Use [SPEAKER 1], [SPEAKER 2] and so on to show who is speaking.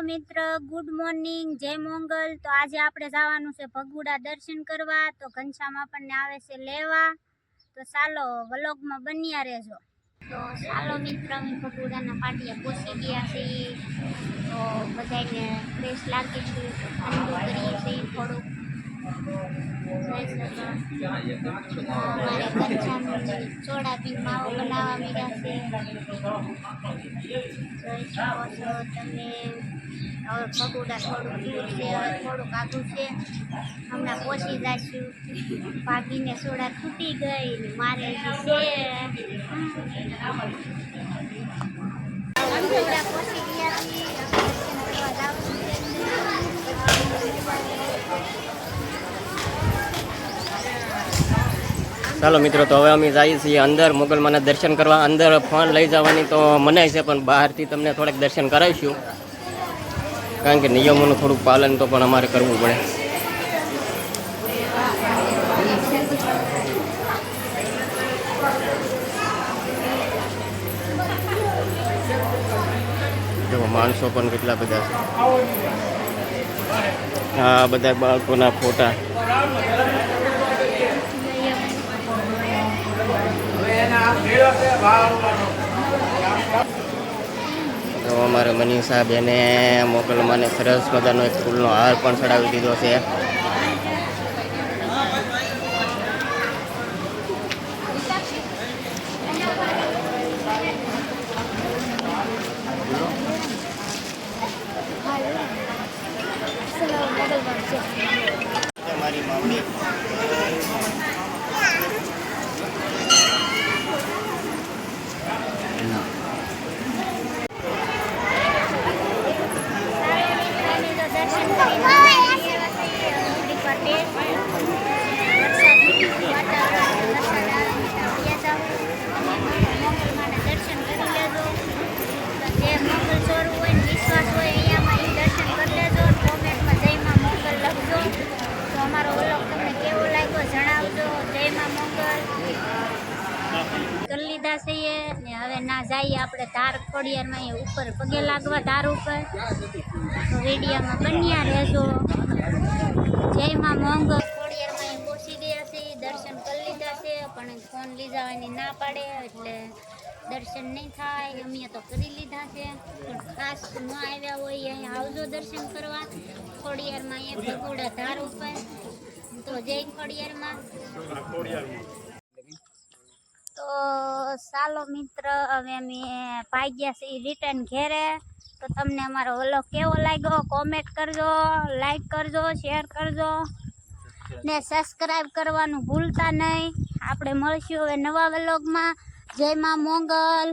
[SPEAKER 1] મિત્ર, good morning, જય મોંગલ। તો આજે આપણે જવાનું છે ભગુડા દર્શન કરવા। તો ઘનશ્યામ આપણને આવે છે લેવા, તો ચાલો વ્લોગમાં બન્યા રહેજો। તો ચાલો મિત્ર, અમે ભગુડાના પાટિયા પહોંચી ગયા છીએ। તો બધાને ફ્રેશ લાગે છે, ઠંડુ કરીએ છીએ થોડુંક। અમારે ઘનશ્યામ સોડા પી માવો બનાવવા માંડ્યા છે। જોઈ શકો છો તમે। હવે ભગુડા થોડુંક દૂર છે, થોડુંક આગું છે, હમણાં પહોંચી જઈશું। ભાગીને સોડા તૂટી ગઈ મારે છે। ભગુડા પહોંચી ગયા છીએ।
[SPEAKER 2] ચાલો મિત્રો, તો હવે અમે જઈએ છીએ અંદર મોગલમાના દર્શન કરવા। અંદર ફોન લઈ જવાની તો મનાય છે, પણ બહારથી તમને થોડાક દર્શન કરાવીશું, કારણ કે નિયમોનું થોડુંક પાલન તો પણ અમારે કરવું પડે। જો માણસો પણ કેટલા બધા છે, આ બધા બાળકોના ફોટા। તો અમારે મનીષા બેને મોગલમાને સરસ મજાનો એક ફૂલનો હાર પણ ચડાવી દીધો છે। મારી મમ્મી
[SPEAKER 1] કરી લીધા છે ને હવે ના જઈએ આપણે ધાર ખોડિયારમાં ઉપર પગે લાગવા ધાર ઉપર। તો વિડીયોમાં બન્યા રહેજો। જય માં મોંગલ। ખોડિયારમાં પહોંચી ગયા છે, દર્શન કરી લીધા છે, પણ ફોન લઈ જવાની ના પાડે એટલે દર્શન નહીં થાય। અમે તો કરી લીધા છે, પણ ખાસ ન આવ્યા હોય અહીંયા આવજો દર્શન કરવા ખોડિયારમાં, અહીંયા ભગુડા ધાર ઉપર। તો જય ખોડિયારમાં। તો ચાલો મિત્ર, હવે અમે ભાગ્યા છીએ રિટર્ન ઘેરે। તો તમને અમારો વ્લોગ કેવો લાગ્યો કોમેન્ટ કરજો, લાઈક કરજો, શેર કરજો ને સબસ્ક્રાઈબ કરવાનું ભૂલતા નહીં। આપણે મળશું હવે નવા વ્લોગમાં। જય માં મોંગલ।